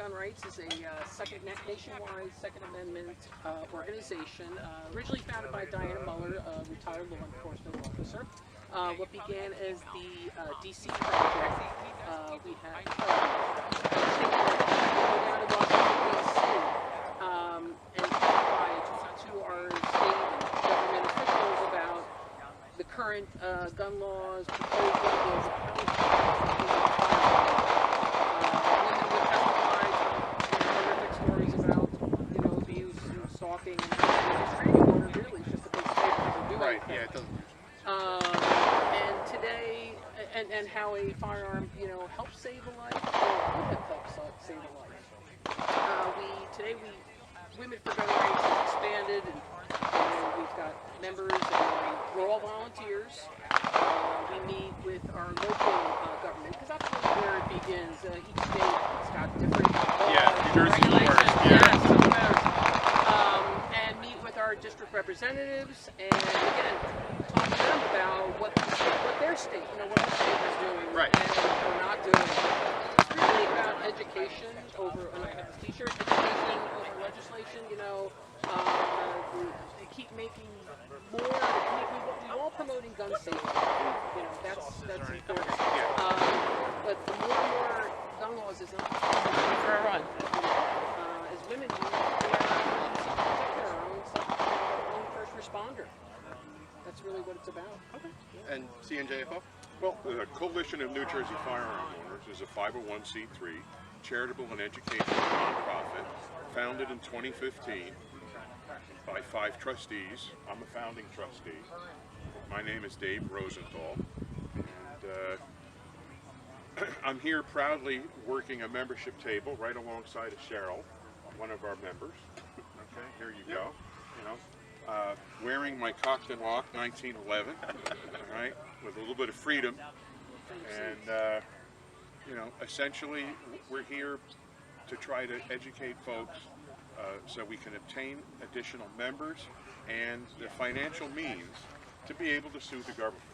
Gun Rights is a nationwide Second Amendment organization, originally founded by Diana Muller, a retired law enforcement officer. What began as the DC Project, we had down in Washington, D.C., and testified to our state and government officials about the current gun laws, proposed gun laws, stalking and restraining order really is just a big statement to do right, anything. yeah, it doesn't. And today, and how a firearm, helps save a life, or would have helped save a life. Today, Women for Gun Rights has expanded, and we've got members, and we're all volunteers. We meet with our local government, because that's really where it begins. Each state's got different laws, regulations. And meet with our district representatives, and again, talk to them about what their state, what the state is doing, right, and not doing. It's really about education over, and I have this t-shirt, education over legislation. They keep making more. We're all promoting gun safety. That's important. But the more and more gun laws is not for a run. As women, we protect our own first responder. That's really what it's about. Okay. Yeah. And CNJFO? Well, the Coalition of New Jersey Firearm Owners is a 501c3 charitable and educational nonprofit founded in 2015 by 5 trustees. I'm a founding trustee. My name is Dave Rosenthal, and I'm here proudly working a membership table right alongside of Cheryl, one of our members. Okay, here you go. Wearing my Cocked and Lock 1911, all right, with a little bit of freedom, and essentially we're here to try to educate folks so we can obtain additional members and the financial means to be able to sue the government.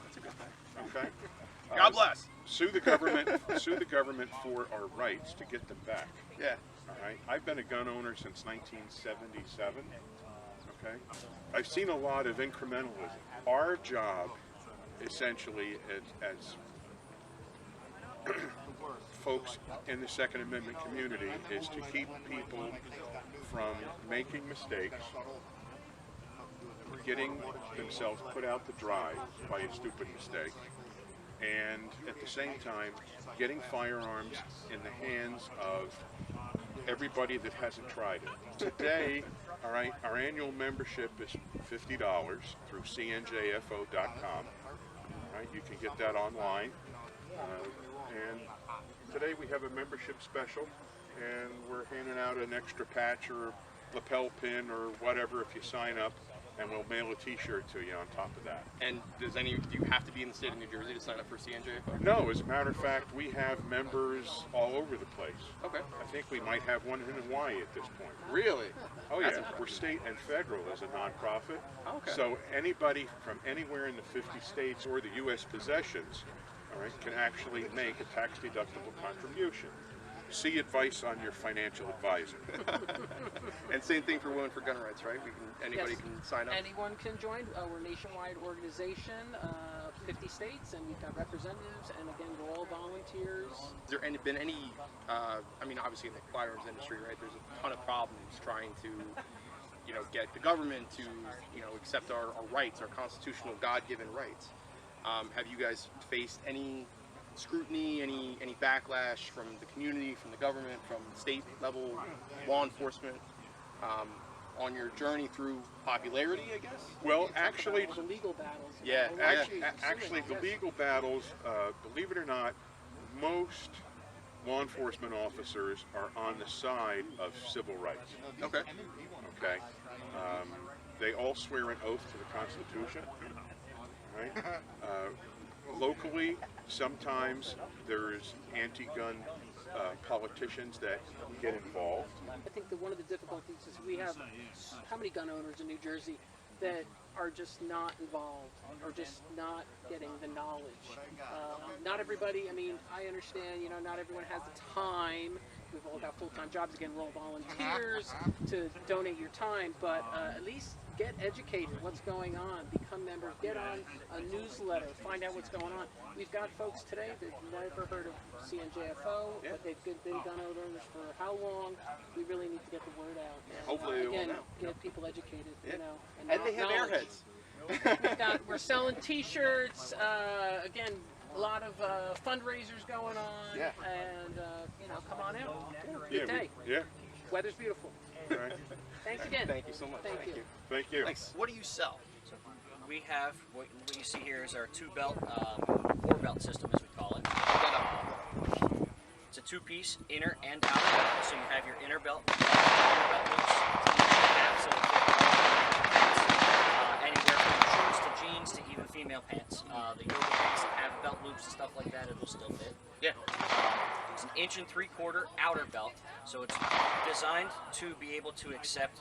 That's a good thing. Okay. God bless. Sue the government. Sue the government for our rights to get them back. Yeah. All right. I've been a gun owner since 1977. Okay. I've seen a lot of incrementalism. Our job, essentially, as folks in the Second Amendment community, is to keep people from making mistakes, getting themselves put out to dry by a stupid mistake, and at the same time getting firearms in the hands of everybody that hasn't tried it. Today, all right, our annual membership is $50 through cnjfo.com. Right, you can get that online. And today we have a membership special, and we're handing out an extra patch or lapel pin or whatever if you sign up, and we'll mail a t-shirt to you on top of that. And do you have to be in the state of New Jersey to sign up for CNJFO? No, as a matter of fact, we have members all over the place. Okay. I think we might have one in Hawaii at this point. Really? Oh yeah, we're state and federal as a nonprofit. Okay. So anybody from anywhere in the 50 states or the U.S. possessions, all right, can actually make a tax-deductible contribution. See advice on your financial advisor. And same thing for Women for Gun Rights, right? Anybody Yes. can sign up? Anyone can join. We're a nationwide organization, 50 states, and we've got representatives, and again, we're all volunteers. Has there been any, obviously in the firearms industry, right, there's a ton of problems trying to, get the government to, accept our rights, our constitutional God-given rights. Have you guys faced any scrutiny, any backlash from the community, from the government, from state level law enforcement on your journey through popularity, I guess? Well, actually, The legal battles. Yeah, actually, the legal battles, believe it or not, most law enforcement officers are on the side of civil rights. Okay. Okay. They all swear an oath to the Constitution. Right? Locally, sometimes there's anti-gun politicians that get involved. I think that one of the difficulties is we have how many gun owners in New Jersey that are just not involved or just not getting the knowledge. Not everybody, I understand, not everyone has the time we've all got full-time jobs. Again, we're all volunteers to donate your time, but at least get educated. What's going on? Become members. Get on a newsletter. Find out what's going on. We've got folks today that never heard of CNJFO, but they've been gun owners for how long? We really need to get the word out. And, Hopefully, again, they will now. get people educated. Yeah. You know, And they have knowledge. airheads. We're selling T-shirts. Again, a lot of fundraisers going on. Yeah. And come on out. Yeah, Good day. yeah. Weather's beautiful. Right. Thanks again. Thank you so much. Thank you. Thank you. Thanks. What do you sell? We have what you see here is our 4-belt system, as we call it. It's a 2-piece inner and outer belt. So you have your inner belt, outer belt loops, so they fit anywhere from shorts to jeans to even female pants. The yoga pants that have belt loops and stuff like that, it'll still fit. Yeah. It's an 1 3/4 outer belt, so it's designed to be able to accept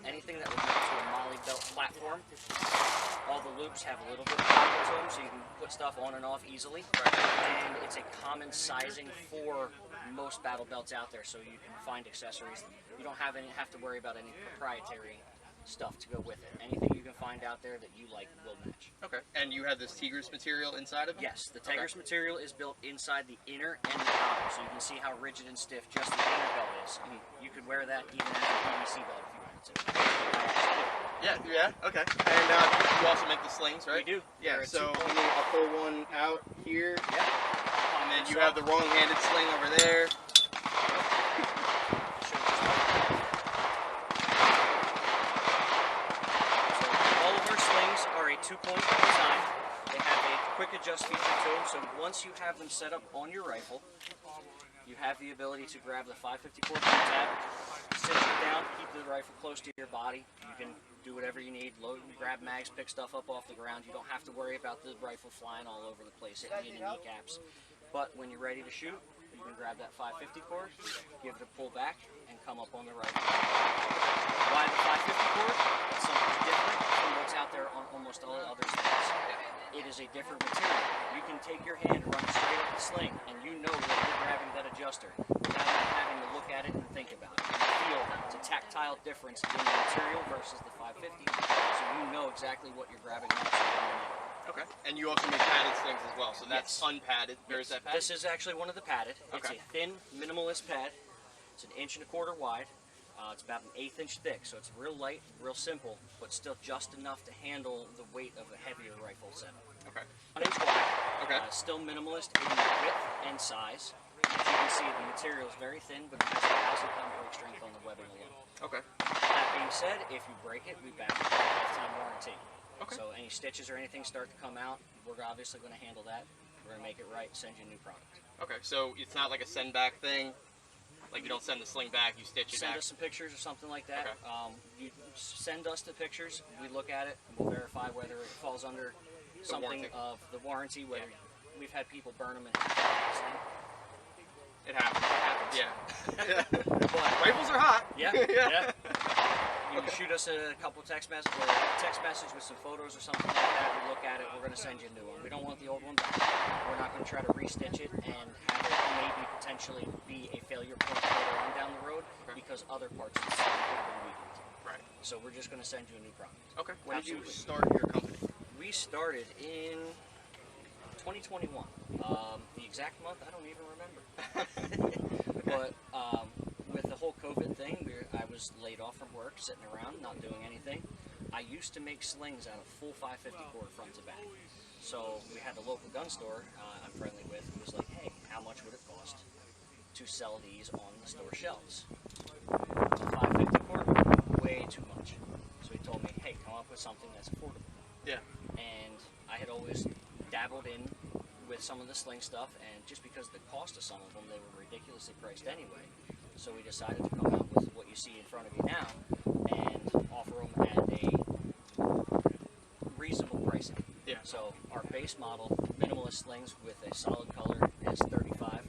anything that would go to a molly belt platform. All the loops have a little bit of power to them, so you can put stuff on and off easily. And it's a common sizing for most battle belts out there, so you can find accessories. You don't have to worry about any proprietary stuff to go with it. Anything you can find out there that you like will match. Okay. And you have this Tigers material inside of it? Yes, the Tigers material is built inside the inner and the outer, so you can see how rigid and stiff just the inner belt is. You could wear that even as a PVC belt if you wanted to. Yeah, okay. And you also make the slings, right? We do. Yeah, They're a so 2-point. I'll pull one out here. Yeah. And then you have the wrong-handed sling over there. All of our slings are a 2-point design. They have a quick adjust feature to them, so once you have them set up on your rifle, you have the ability to grab the 550 cord tab, cinch it down, keep the rifle close to your body. You can do whatever you need, load and grab mags, pick stuff up off the ground. You don't have to worry about the rifle flying all over the place, hitting you in the kneecaps. But when you're ready to shoot, you can grab that 550 cord, give it a pull back, and come up on the rifle. Why the 550 cord? It's something different from what's out there on almost all other slings. It is a different material. You can take your hand, run it straight up the sling, and you know that you're grabbing that adjuster without having to look at it and think about it. You feel it's a tactile difference in the material versus the 550, so you know exactly what you're grabbing next. Okay. And you also make padded slings as well, so that's Yes. unpadded. Or is that padded? This is actually one of the padded. It's Okay. a thin, minimalist pad. It's an 1 1/4 wide. It's about an 1/8 inch thick, so it's real light, real simple, but still just enough to handle the weight of a heavier rifle setup. Okay. 1 inch wide. Okay. Still minimalist in width and size. As you can see, the material is very thin, but it has a 1,000-pound break strength on the webbing alone. Okay. That being said, if you break it, we back it with a lifetime warranty. Okay. So any stitches or anything start to come out, we're obviously going to handle that. We're going to make it right, send you a new product. Okay, so it's not like a send back thing? Like you don't send the sling back, you stitch it Send back? us some pictures or something like that. Okay. You send us the pictures, we look at it, and we'll verify whether it falls under something warranty. of the warranty, whether we've had people burn them and It happens, yeah. But Rifles are hot! yeah, yeah. You can shoot us a couple text messages or a text message with some photos or something like that. We look at it, we're going to send you a new one. We don't want the old one back. We're not going to try to restitch it and have it maybe potentially be a failure point later on down the road because other parts of the system have been weakened. Right. So we're just going to send you a new product. Okay. When did you Absolutely. start your company? We started in 2021. The exact month, I don't even remember. But with the whole COVID thing, I was laid off from work, sitting around, not doing anything. I used to make slings out of full 550 cord front to back. So we had the local gun store I'm friendly with who was like, hey, how much would it cost to sell these on the store shelves? 550 cord, way too much. So he told me, hey, come up with something that's affordable. Yeah. And I had always dabbled in with some of the sling stuff, and just because the cost of some of them, they were ridiculously priced anyway. So we decided to come out with what you see in front of you now and offer them at a reasonable pricing. Yeah. So our base model, minimalist slings with a solid color, has 35,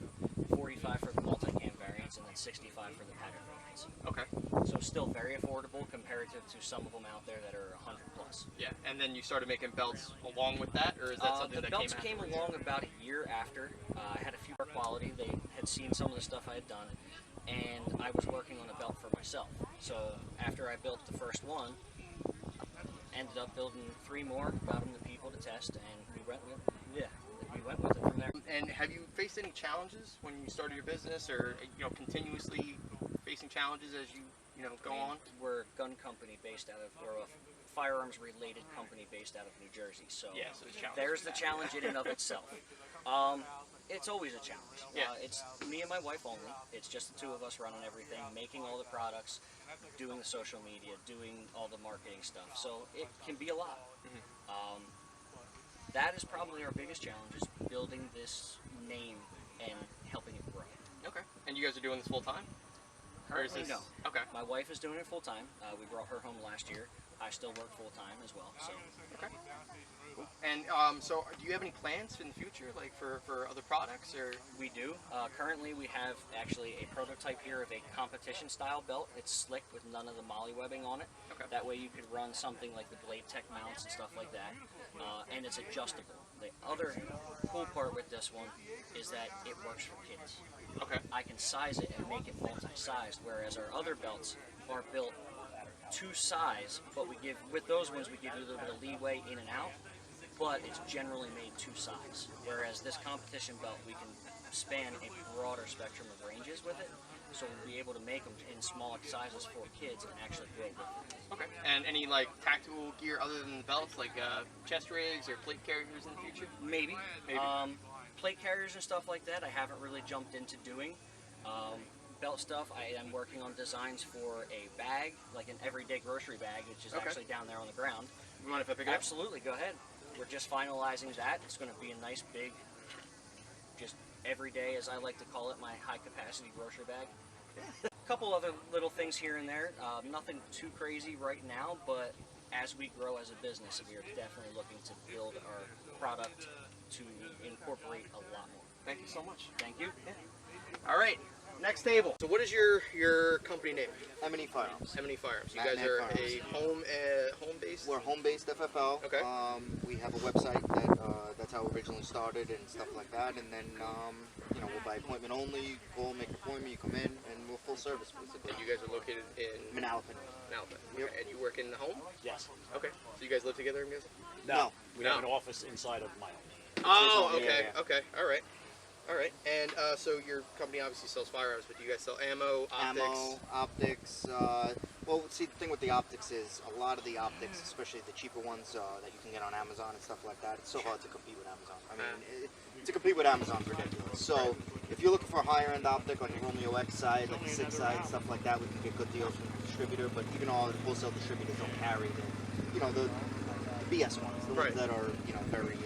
45 for the multi-cam variants, and then 65 for the pattern variants. Okay. So still very affordable comparative to some of them out there that are 100 plus. Yeah. And then you started making belts along with that, or is that something The that belts came came afterwards? along about a year after. I had a few more quality. They had seen some of the stuff I had done, and I was working on a belt for myself. So after I built the first one, ended up building 3 more, got them to people to test, and we went with it from there. And have you faced any challenges when you started your business, or continuously facing challenges as you go on? We're a gun company based out of, or a firearms related company based out of New Jersey. So Yeah, so there's the challenge in and of itself. It's always a challenge. Yeah. It's me and my wife only. It's just the 2 of us running everything, making all the products, doing the social media, doing all the marketing stuff. So it can be a lot. That is probably our biggest challenge, is building this name and helping it grow. Okay. And you guys are doing this full time? Currently, no. Okay. My wife is doing it full time. We brought her home last year. I still work full time as well. So. Okay. Cool. And so, do you have any plans in the future, like for other products, or? We do. Currently, we have actually a prototype here of a competition style belt. It's slick with none of the molly webbing on it. Okay. That way you could run something like the Blade Tech mounts and stuff like that. And it's adjustable. The other cool part with this one is that it works for kids. Okay. I can size it and make it multi-sized, whereas our other belts are built to size, but with those ones we give you a little bit of leeway in and out, but it's generally made to size. Whereas this competition belt, we can span a broader spectrum of ranges with it, so we'll be able to make them in smaller sizes for kids and actually grow with them. Okay. And any like tactical gear other than the belts, like chest rigs or plate carriers in the future? Maybe. Maybe. Plate carriers and stuff like that, I haven't really jumped into doing. Belt stuff, I am working on designs for a bag, like an everyday grocery bag, which is actually down there on the ground. You mind if I pick it up? Absolutely, go ahead. We're just finalizing that. It's going to be a nice big, just everyday, as I like to call it, my high capacity grocery bag. A couple other little things here and there. Nothing too crazy right now, but as we grow as a business, we are definitely looking to build our product to incorporate a lot more. Thank you so much. Thank you. Yeah. All right. Next table. So what is your company name? M&E Firearms. M&E Firearms. You Matt guys are Firearms. a home-based? We're home-based FFL. Okay. We have a website that's how it originally started and stuff like that. And then we'll by appointment only. Call, make an appointment, you come in, and we're full service basically. And you guys are located in Manalapan. Malvern. Yep. Okay. And you work in the home? Yes. Okay. So you guys live together, I'm guessing? No. We have an office inside of my own. Oh, Yeah, okay. yeah. Okay. All right. All right. And so your company obviously sells firearms, but do you guys sell ammo, optics? Ammo, optics. Well, see, the thing with the optics is a lot of the optics, especially the cheaper ones that you can get on Amazon and stuff like that, it's so hard to compete with Amazon. I mean, to compete with Amazon is ridiculous. So if you're looking for a higher end optic on your Romeo X side, like the 6 side, stuff like that, we can get good deals from the distributor. But even all the wholesale distributors don't carry the BS ones, the ones that are very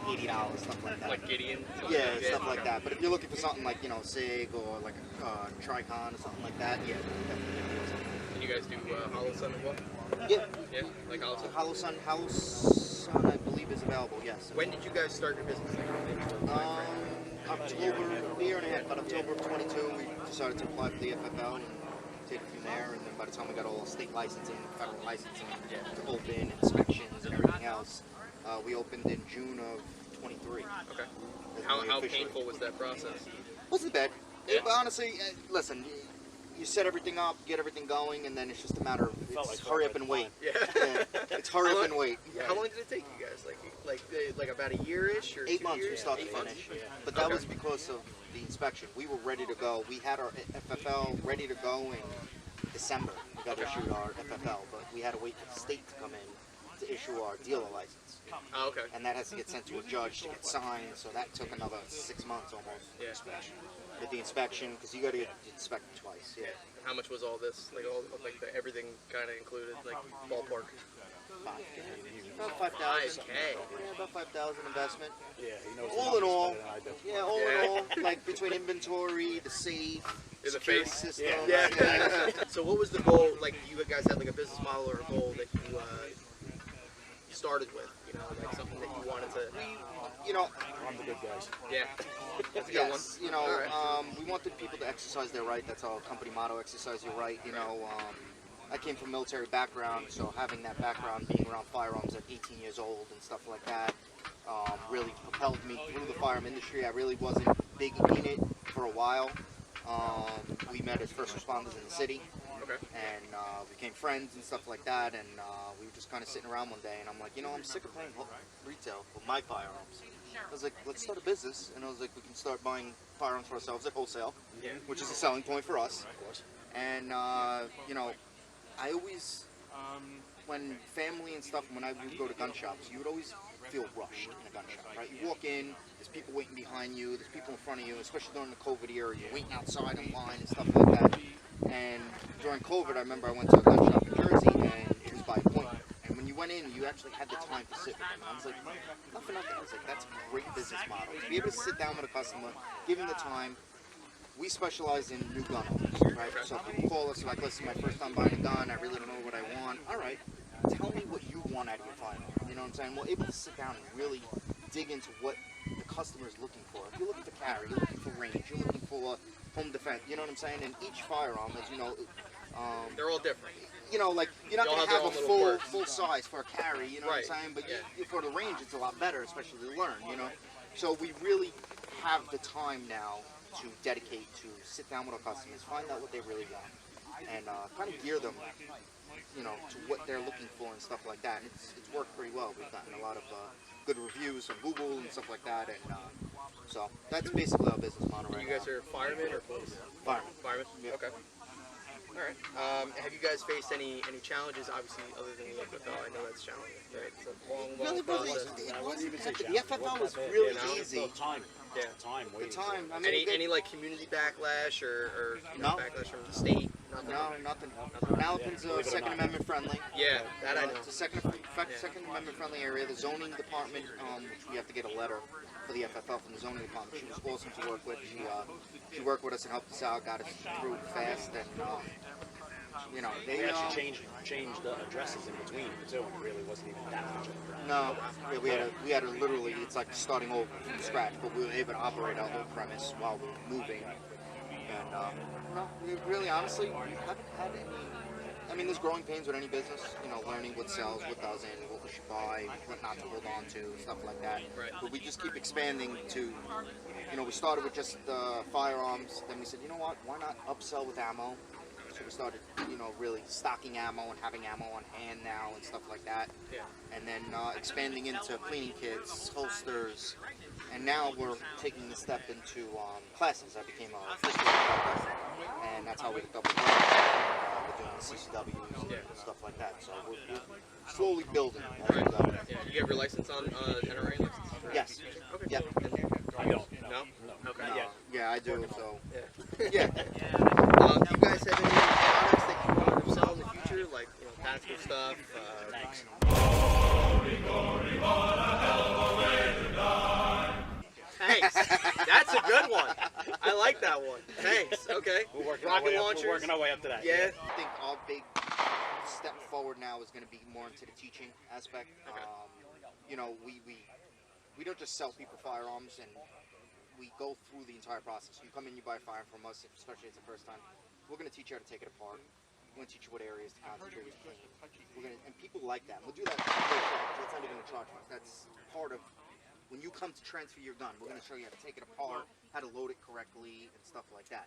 $80, stuff like that. Like Gideon? Yeah, stuff like that. But if you're looking for something like, SIG or like a Tricon or something like that, yeah, definitely. And you guys do Hollow Sun as well? Yeah. Yeah, like Hollow Sun? Hollow Sun, I believe, is available, yes. When did you guys start your business? A year and a half, but October of 22, we decided to apply for the FFL and take it from there. And then by the time we got all state licensing, federal licensing, to open, inspections, and everything else, we opened in June of 23. Okay. How painful was that process? Wasn't bad. Yeah. But honestly, listen, you set everything up, get everything going, and then it's just a matter of hurry up and wait. Yeah. It's hurry up and wait. How long did it take you guys? Like about a year-ish or 8 months 2 years? from start to 8 months? finish. But that was because of the inspection. We were ready to go. We had our FFL ready to go in December. We got issued our FFL, but we had to wait for the state to come in to issue our dealer license. Oh, okay. And that has to get sent to a judge to get signed, so that took another 6 months almost. Yeah. With the inspection, because you got to get inspected twice. Yeah. How much was all this? Everything kind of included, like ballpark. About 5,000. 5K. Yeah, about 5,000 investment. Yeah, he knows All in all, better than I do. yeah, all in all, like between inventory, the safe, The security face. system. Yeah. So what was the goal? Like you guys had like a business model or a goal that you started with? Like something that you wanted to. I'm the good guys. Yeah. That's a good Yes, one. All right. we wanted people to exercise their right. That's our company motto: exercise your right. I came from a military background, so having that background, being around firearms at 18 years old and stuff like that, really propelled me through the firearm industry. I really wasn't big in it for a while, We met as first responders in the city, Okay. and we became friends and stuff like that. And we were just kind of sitting around one day, and I'm like, I'm sick of playing retail with my firearms. I was like, let's start a business, and I was like, we can start buying firearms for ourselves at wholesale, Yeah. which is a selling point for us. Of course. And I always, when family and stuff, when I would go to gun shops, you would always feel rushed in a gun shop, right? You walk in, there's people waiting behind you, there's people in front of you, especially during the COVID era, you're waiting outside in line and stuff like that. And during COVID, I remember I went to a gun shop in Jersey, and it was by appointment. And when you went in, you actually had the time to sit with them. I was like, not for nothing. I was like, that's a great business model. To be able to sit down with a customer, give them the time. We specialize in new gun owners, right? So people call us like, listen, my first time buying a gun, I really don't know what I want. All right, tell me what you want out of your firearm. You know what I'm saying? We're able to sit down and really dig into what the customer is looking for. If you're looking for carry, you're looking for range, you're looking for home defense, you know what I'm saying? And each firearm, as you know, They're all different. like you're not They all going to have have their a own little full quirks. size for a carry, you know Right. what I'm saying? But Yeah. for the range, it's a lot better, especially to learn, So we really have the time now to dedicate to sit down with our customers, find out what they really want, and kind of gear them, to what they're looking for and stuff like that. And it's worked pretty well. We've gotten a lot of good reviews from Google and stuff like that, and so that's basically our business model right You guys now. are firemen or police? Firemen. Firemen? Yep. Okay. All right. Have you guys faced any challenges, obviously, other than the FFL? I know that's challenging, right? It's a long Really process. wasn't even say the challenge. FFL was Wasn't that bad. really Yeah, no. easy. The time. Yeah. The time The waiting. time, I mean, Any like community backlash or No. backlash from the state? Nothing. No, nothing. Alpin's Believe it or Second not. Amendment friendly. Yeah, that I know. It's a Second Amendment friendly area. The zoning department, which we have to get a letter for the FFL from the zoning department. She was awesome to work with. She worked with us and helped us out, got us through fast, and They they actually changed the addresses in between too, and it really wasn't even that much of a drive. no, yeah, we had to literally, it's like starting over from scratch, but we were able to operate our whole premise while we were moving. And no, we really, honestly, we haven't had any. I mean, there's growing pains with any business, learning what sells, what doesn't, what we should buy, what not to hold on to, stuff like that. Right. But we just keep expanding to, we started with just firearms, then we said, you know what, why not upsell with ammo? So we started, really stocking ammo and having ammo on hand now and stuff like that. Yeah. And then expanding into cleaning kits, holsters, and now we're taking the step into classes. I became a first aid instructor, and that's how we doubled down. We're doing the CCWs and stuff like that. So we're slowly building as we go. Yeah. You have your license on NRA license? Yes. Okay. Yep. I don't. No? Okay. Not yet. Yeah, I do. So Yeah. yeah. Do you guys have any products that you want to sell in the future, like tactical stuff? Thanks. Thanks. That's a good one. I like that one. Thanks. Okay. We're working Rocket our way launchers. Up, we're working our way up to that. Yeah. I think our big step forward now is going to be more into the teaching aspect. We don't just sell people firearms, and we go through the entire process. You come in, you buy a firearm from us, especially if it's the first time. We're going to teach you how to take it apart. We're going to teach you what areas to concentrate with clean. And people like that. We'll do that. That's not even a charge for us. That's part of when you come to transfer your gun. We're going to show you how to take it apart, how to load it correctly, and stuff like that.